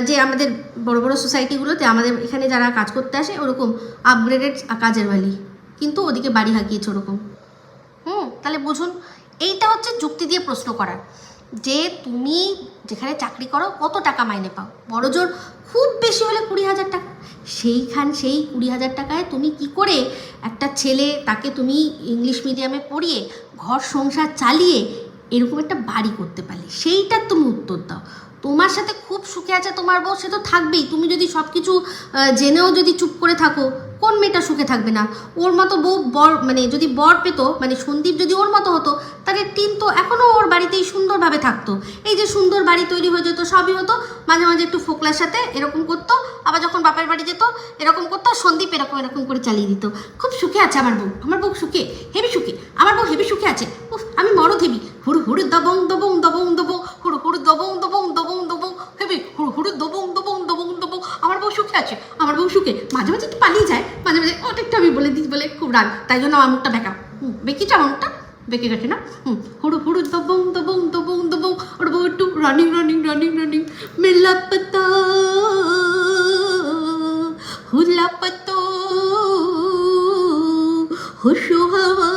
যে আমাদের বড় বড় সোসাইটিগুলোতে আমাদের এখানে যারা কাজ করতে আসে ওরকম আপগ্রেডেড কাজের বালি, কিন্তু ওদিকে বাড়ি হাঁকিয়েছে ওরকম। তাহলে বুঝুন, এইটা হচ্ছে যুক্তি দিয়ে প্রশ্ন করার, যে তুমি যেখানে চাকরি করো কত টাকা মাইনে পাও? বড়জোর খুব বেশি হলে 20,000 টাকা। সেই 20,000 টাকায় তুমি কি করে একটা ছেলে, তাকে তুমি ইংলিশ মিডিয়ামে পড়িয়ে ঘর সংসার চালিয়ে এরকম একটা বাড়ি করতে পারলে, সেইটার তুমি উত্তর দাও। তোমার সাথে খুব সুখে আছে তোমার বউ, সে তো থাকবেই। তুমি যদি সব কিছু জেনেও যদি চুপ করে থাকো, কোন মেয়েটা সুখে থাকবে না? ওর মতো বউ বর, মানে যদি বর পেতো, মানে সন্দীপ যদি ওর মতো হতো, তাহলে টিন তো এখনও ওর বাড়িতেই সুন্দরভাবে থাকতো। এই যে সুন্দর বাড়ি তৈরি হয়ে যেত, সবই হতো। মাঝে মাঝে একটু ফোকলার সাথে এরকম করতো, আবার যখন বাপের বাড়ি যেত এরকম করতো, সন্দীপ এরকম এরকম করে চালিয়ে দিত। খুব সুখে আছে আমার বউ, আমার বউ সুখে, হেবি সুখে, আমার বউ হেবি সুখে আছে। উফ, আমি মরদ হেবি, হুড়ু হুড়ু দবং দবং দবং দবং, হুড়ু হুড়ু দবং দবং দবং দবং, হেবি হুড়ু হুড়ু দবং দবং দবং দবং, আমার বউ সুখে আছে, আমার বউ সুখে। মাঝে মাঝে একটু পালিয়ে যায়, মাঝে মাঝে ওটা একটু আমি বলে দিই বলে খুব রাগ, তাই জন্য আমার মুখটা বেঁকা, বেঁকেছে আমার মুখটা, বেঁকে গেছে না। হুড়ু হুড়ু দবং দবং দবং দবং, ওর বউ একটু রানিং রানিং রানিং রানিং, মেলা পাতা হুলা পাতো হুসু হাওয়া।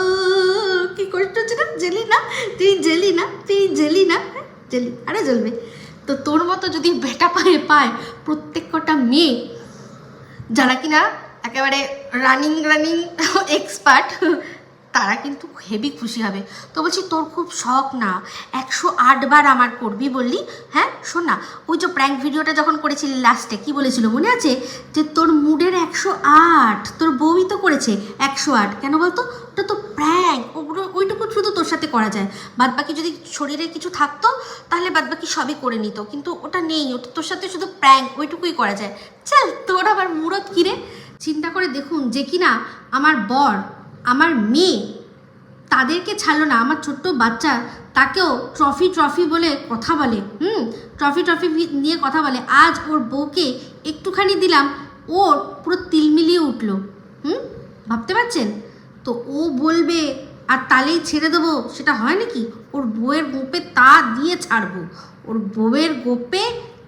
কি কষ্ট হচ্ছে না? জেলি না তুই, জেলি না তুই, জেলি না জেলি, আরে জ্বলবে তো। তোর মতো যদি বেটা পায় প্রত্যেক কটা মেয়ে, যারা কিনা একেবারে রানিং রানিং এক্সপার্ট, তারা কিন্তু হেভি খুশি হবে। তো বলছি তোর খুব শখ না 108 বার আমার করবি বললি? হ্যাঁ শোন না, ওই যে প্র্যাঙ্ক ভিডিওটা যখন করেছিলি লাস্টে, কি বলেছিল মনে আছে? যে তোর মুডের 108, তোর বউই তো করেছে 108। কেন বলতো? ওটা তো প্র্যাঙ্ক, ওইটুকু শুধু তোর সাথে করা যায়। বাদবাকি যদি শরীরে কিছু থাকতো তাহলে বাদবাকি সবই করে নিত, কিন্তু ওটা নেই, ওটা তোর সাথে শুধু প্র্যাঙ্ক, ওইটুকুই করা যায়। চল, তোর আবার মুরত কিরে? চিন্তা করে দেখুন, যে কিনা আমার বর, আমার মেয়ে, তাদেরকে ছাড়লো না, আমার ছোট্ট বাচ্চা তাকেও ট্রফি ট্রফি বলে কথা বলে, ট্রফি ট্রফি নিয়ে কথা বলে। আজ ওর বউকে একটুখানি দিলাম, ওর পুরো তিলমিলিয়ে উঠলো। ভাবতে পারছেন তো? ও বলবে আর তালেই ছেড়ে দেবো, সেটা হয় নাকি? ওর বউয়ের গোপে তা দিয়ে ছাড়বো, ওর বউয়ের গোপে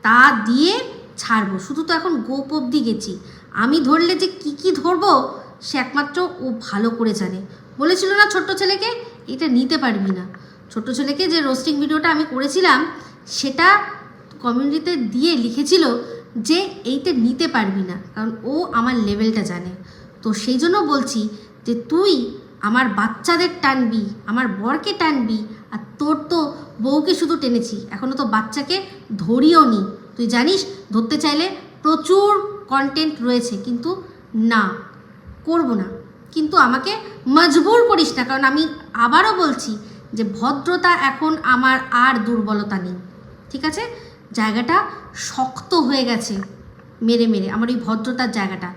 তা দিয়ে ছাড়বো। শুধু তো এখন গোপ অবধি গেছি, আমি ধরলে যে কি কি ধরবো সে একমাত্র ও ভালো করে জানে। বলেছিল না ছোট্ট ছেলেকে, এটা নিতে পারবি না। ছোট্ট ছেলেকে যে রোস্টিং ভিডিওটা আমি করেছিলাম, সেটা কমিউনিটিতে দিয়ে লিখেছিল যে এইটা নিতে পারবি না, কারণ ও আমার লেভেলটা জানে। তো সেই জন্য বলছি যে তুই আমার বাচ্চাদের টানবি, আমার বরকে টানবি, আর তোর তো বউকে শুধু টেনেছি, এখনও তো বাচ্চাকে ধরিও নি। তুই জানিস ধরতে চাইলে প্রচুর কন্টেন্ট রয়েছে, কিন্তু না, করব না। কিন্তু আমাকে মজবুর করিস না, কারণ আমি আবারও বলছি যে ভদ্রতা এখন আমার আর দুর্বলতা নেই, ঠিক আছে? জায়গাটা শক্ত হয়ে গেছে মেরে মেরে, আমার ওই ভদ্রতার জায়গাটা।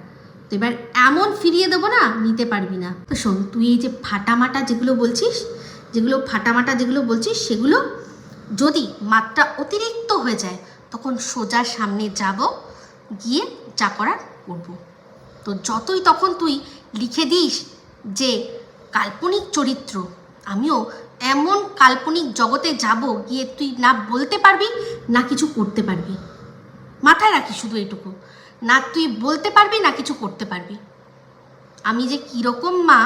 তো এবার এমন ফিরিয়ে দেবো না, নিতে পারবি না। তো শোন, তুই এই যে ফাটামাটা যেগুলো বলছিস, সেগুলো যদি মাত্রা অতিরিক্ত হয়ে যায়, তখন সোজা সামনে যাব, গিয়ে যা করার করবো। তো যতই তখন তুই লিখে দিস যে কাল্পনিক চরিত্র, আমিও এমন কাল্পনিক জগতে যাব, গিয়ে তুই না বলতে পারবি না কিছু করতে পারবি। মাথায় রাখিস শুধু এটুকু, না তুই বলতে পারবি না কিছু করতে পারবি। আমি যে কীরকম মা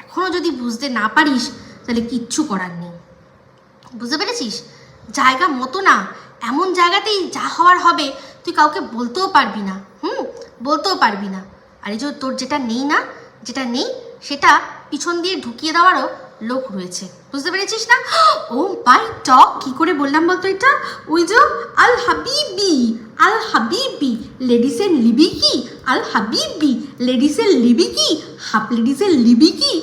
এখনও যদি বুঝতে না পারিস, তাহলে কিচ্ছু করার নেই। বুঝতে পেরেছিস? জায়গা মতো না, এমন জায়গাতেই যা হওয়ার হবে, তুই কাউকে বলতেও পারবি না, বলতেও পারবি না। আর এই যে তোর যেটা নেই সেটা পিছন দিয়ে ঢুকিয়ে দেওয়ারও লোক রয়েছে। বুঝতে পেরেছিস না? ও মাই টক, কী করে বললাম বলতো এটা? ওই যে আল হাবিবি লেডিসের লিবি কি, আল হাবিবি লেডিসের লিবি কি, হাফ লেডিসের লিবি কি।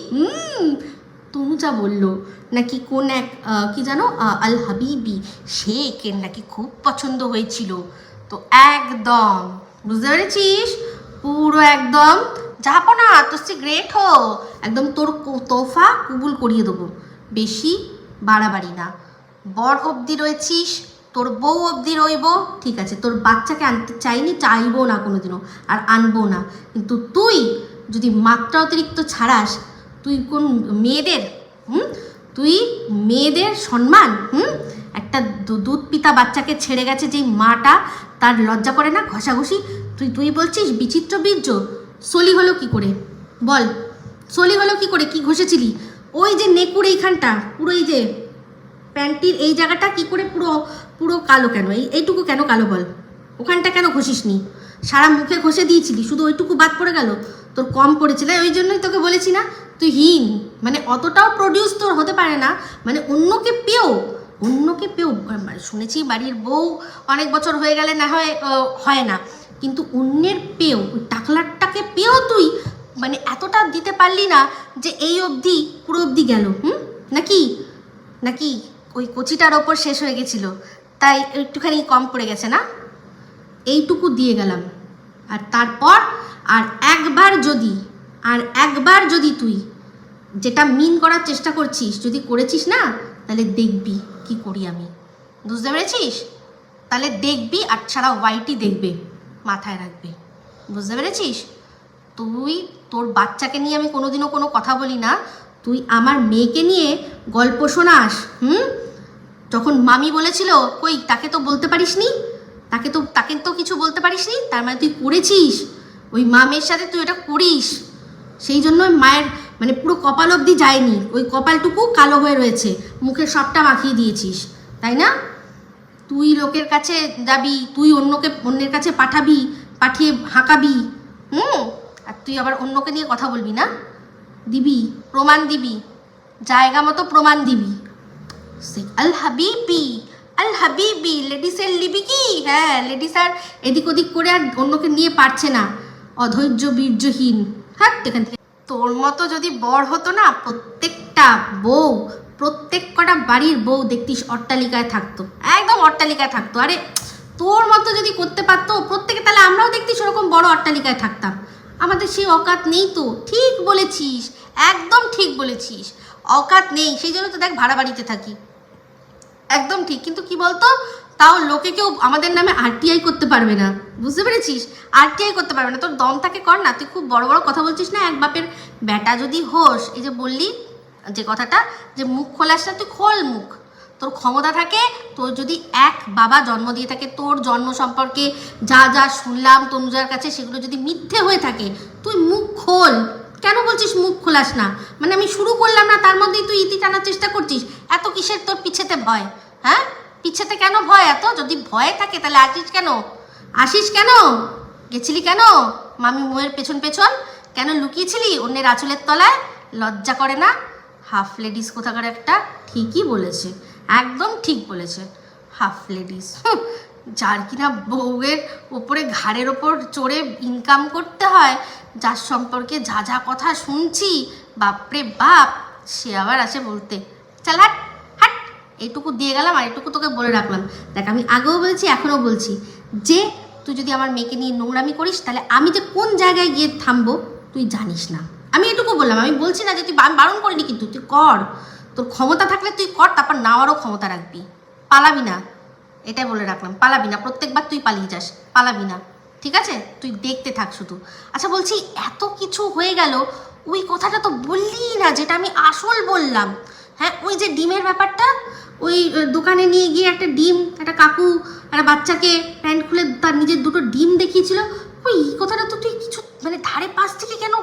তনুজা বললো নাকি কোন এক কি জানো আল হাবিবি, সে কেন নাকি খুব পছন্দ হয়েছিল। তো একদম বুঝতে পেরেছিস, পুরো একদম যাবো না, তোর সে গ্রেট হো, একদম তোর তোফা কবুল করিয়ে দেবো। বেশি বাড়াবাড়ি না, বর অবধি রয়েছিস, তোর বউ অবধি রইব, ঠিক আছে? তোর বাচ্চাকে আনতে চাইবো না কোনোদিনও, আর আনবো না। কিন্তু তুই যদি মাত্রা অতিরিক্ত ছাড়াস, তুই কোন মেয়েদের সম্মান, একটা দুধ পিতা বাচ্চাকে ছেড়ে গেছে যেই মাটা, তার লজ্জা করে না ঘষাঘষি? তুই বলছিস বিচিত্র বীর্য, সলি হলো কি করে বল? সলি হলো কি করে? কি ঘষেছিলি? ওই যে নেকুর এইখানটা পুরো, এই যে প্যান্টির এই জায়গাটা কি করে পুরো কালো কেন? এইটুকু কেন কালো বল? ওখানটা কেন ঘষিসনি? সারা মুখে ঘষে দিয়েছিলি, শুধু ওইটুকু বাদ পড়ে গেল, তোর কম পড়েছিল। ওই জন্যই তোকে বলেছি না, তুই হীন, মানে অতটাও প্রডিউস তোর হতে পারে না, মানে অন্যকে পেয়েও শুনেছি বাড়ির বউ অনেক বছর হয়ে গেলে না হয় না, কিন্তু অন্যের পেয়েও ওই টাকলারটাকে পেয়েও তুই মানে এতটা দিতে পারলি না যে এই অবধি পুরো অবধি গেল। নাকি নাকি ওই কচিটার ওপর শেষ হয়ে গেছিল তাই একটুখানি কম পড়ে গেছে না? এইটুকু দিয়ে গেলাম। আর তারপর আর একবার যদি তুই যেটা মিন করার চেষ্টা করছিস যদি করেছিস না, তাহলে দেখবি কি করি আমি, বুঝতে পেরেছিস? তাহলে দেখবি, আর ছাড়া ওয়াইটি দেখবে, মাথায় রাখবে, বুঝতে পেরেছিস? তোর বাচ্চাকে নিয়ে আমি কোনোদিনও কোনো কথা বলি না, তুই আমার মেয়েকে নিয়ে গল্প শোনাস। যখন মামি বলেছিল কই তাকে তো বলতে পারিসনি, তাকে তো কিছু বলতে পারিসনি, তার মানে তুই করেছিস, ওই মামের সাথে তুই এটা করিস, সেই জন্য মায়ের মানে পুরো কপাল অবধি যায়নি, ওই কপালটুকু কালো হয়ে রয়েছে, মুখে সবটা মাখিয়ে দিয়েছিস, তাই না? তুই লোকের কাছে যাবি, তুই অন্যের কাছে পাঠিয়ে হাঁকাবি, আর তুই আবার অন্যকে নিয়ে কথা বলবি না, দিবি প্রমাণ, দিবি জায়গা মতো প্রমাণ দিবি। আল হাবিবি লেডিসের লিবি কি? হ্যাঁ, লেডিস আর এদিক ওদিক করে আর অন্যকে নিয়ে পারছে না, অধৈর্য বীর্যহীন। হ্যাঁ, এখান থেকে তোর মতো যদি বর হতো না, প্রত্যেক কটা বাড়ির বউ দেখতিস অট্টালিকায় থাকতো, একদম অট্টালিকায় থাকতো। আরে তোর মতো যদি করতে পারতো প্রত্যেকে, তাহলে আমরাও দেখতিস ওরকম বড় অট্টালিকায় থাকতাম। আমাদের সেই অকাত নেই তো। ঠিক বলেছিস, একদম ঠিক বলেছিস, অকাত নেই, সেই জন্য তো দেখ ভাড়া বাড়িতে থাকি, একদম ঠিক। কিন্তু কি বলতো, তাও লোকে কেউ আমাদের নামে আরটিআই করতে পারবে না, বুঝতে পেরেছিস? আরটিআই করতে পারবে না। তোর দম থাকে কর না, তুই খুব বড় বড় কথা বলছিস না, এক বাপের বেটা যদি হোস, এই যে বললি যে কথাটা, যে মুখ খোলাস না, তুই খোল মুখ, তোর ক্ষমতা থাকে। তোর যদি এক বাবা জন্ম দিয়ে থাকে, তোর জন্ম সম্পর্কে যা যা শুনলাম তনুজার কাছে, সেগুলো যদি মিথ্যে হয়ে থাকে, তুই মুখ খোল। কেন বলছিস মুখ খোলাস না? মানে আমি শুরু করলাম না, তার মধ্যেই তুই ইতি টানার চেষ্টা করছিস। এত কিসের তোর পিছেতে ভয়? হ্যাঁ, পিছেতে কেন ভয় এত? যদি ভয় থাকে তাহলে আসিস কেন? গেছিলি কেন মামি মুয়ের পেছন কেন লুকিয়েছিলি অন্যের আঁচলের তলায়? লজ্জা করে না? হাফ লেডিস কোথাকার একটা। ঠিকই বলেছে, একদম ঠিক বলেছে, হাফ লেডিস। যার কিনা বউয়ের ওপরে ঘাড়ের ওপর চড়ে ইনকাম করতে হয়, যার সম্পর্কে যা যা কথা শুনছি, বাপরে বাপ, সে আবার আসে বলতে। চাল হাট হাট, এইটুকু দিয়ে গেলাম, আর এটুকু তোকে বলে রাখলাম। দেখ, আমি আগেও বলছি, এখনও বলছি, যে তুই যদি আমার মেয়েকে নিয়ে নোংরামি করিস, তাহলে আমি যে কোন জায়গায় গিয়ে থামবো তুই জানিস না। আমি এটুকু বললাম, আমি বলছি না যে তুই বারণ করিনি, কিন্তু তুই কর, তোর ক্ষমতা থাকলে তুই কর, তারপর নেওয়ারও ক্ষমতা রাখবি, পালাবি না, এটাই বলে রাখলাম। পালাবি না, প্রত্যেকবার তুই পালিয়ে যাস, পালাবি না, ঠিক আছে? তুই দেখতে থাক শুধু। আচ্ছা বলছি, এত কিছু হয়ে গেল, ওই কথাটা তো বললি না যেটা আমি আসল বললাম। হ্যাঁ, ওই যে ডিমের ব্যাপারটা, ওই দোকানে নিয়ে গিয়ে একটা কাকু একটা বাচ্চাকে প্যান্ট খুলে তার নিজের দুটো ডিম দেখিয়েছিল, ওই কথাটা তো তুই কিছু মানে ধারে পাশ থেকে কেন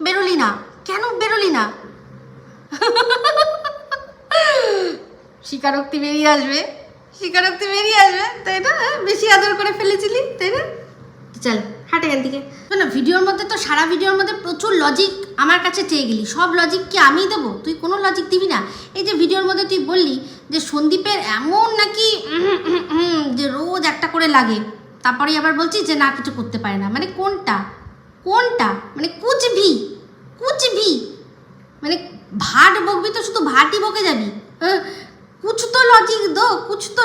বেরোলি না? স্বীকারোক্তি বেরিয়ে আসবে, তাই না? বেশি আদর করে ফেলেছিলি, তাই না? চল হাট এখান থেকে। না, ভিডিওর মধ্যে তো সারা ভিডিওর মধ্যে প্রচুর লজিক আমার কাছে চেয়ে গেলি, সব লজিক কি আমিই দেবো? তুই কোনো লজিক দিবি না। এই যে ভিডিওর মধ্যে তুই বললি যে সন্দীপের এমন নাকি যে রোজ একটা করে লাগে, তারপরে আবার বলছিস যে না কিছু করতে পারে না, মানে কোনটা? মানে কুচবি মানে ভাট বকবি তো শুধু ভাটই বকে যাবি। কুছ তো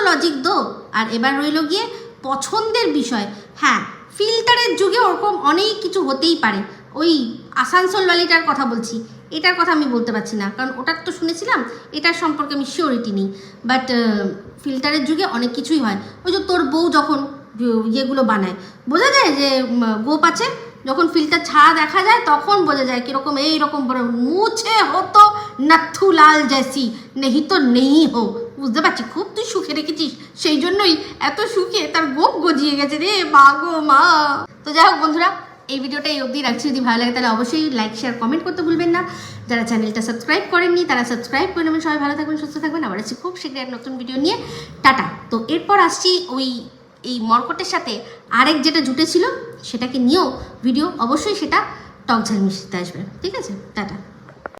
লজিক দো। আর এবার রইল গিয়ে পছন্দের বিষয়। হ্যাঁ, ফিল্টারের যুগে ওরকম অনেক কিছু হতেই পারে। ওই আসানসোল বালিটার কথা বলছি, এটার কথা আমি বলতে পারছি না, কারণ ওটার তো শুনেছিলাম, এটার সম্পর্কে আমি শিওরিটি নেই। বাট ফিল্টারের যুগে অনেক কিছুই হয়। ওই যে তোর বউ যখন ইয়েগুলো বানায়, বোঝা যায় যে গোপ আছে। যখন ফিল্টার ছাড়া দেখা যায় তখন বোঝা যায় কীরকম, এইরকম বড় মুছে হতো নথু লাল জেসি, নেহি তো নেই হো। বুঝতে পারছি, খুব তুই সুখে রেখেছিস, সেই জন্যই এত সুখে তার গোপ গজিয়ে গেছে রে মা গো মা। তো যাই হোক বন্ধুরা, এই ভিডিওটা এই অবধি রাখছি। যদি ভালো লাগে তাহলে অবশ্যই লাইক, শেয়ার, কমেন্ট করতে ভুলবেন না। যারা চ্যানেলটা সাবস্ক্রাইব করেননি তারা সাবস্ক্রাইব করে নেবেন। সবাই ভালো থাকবেন, সুস্থ থাকবেন। আবার আসছি খুব শীঘ্রই এক নতুন ভিডিও নিয়ে। টাটা। তো এরপর আসছি এই মর্কটের সাথে আরেক যেটা জুটেছিল সেটাকে নিয়েও ভিডিও, অবশ্যই সেটা টক ঝাল মিষ্টিতে আসবে, ঠিক আছে? টাটা।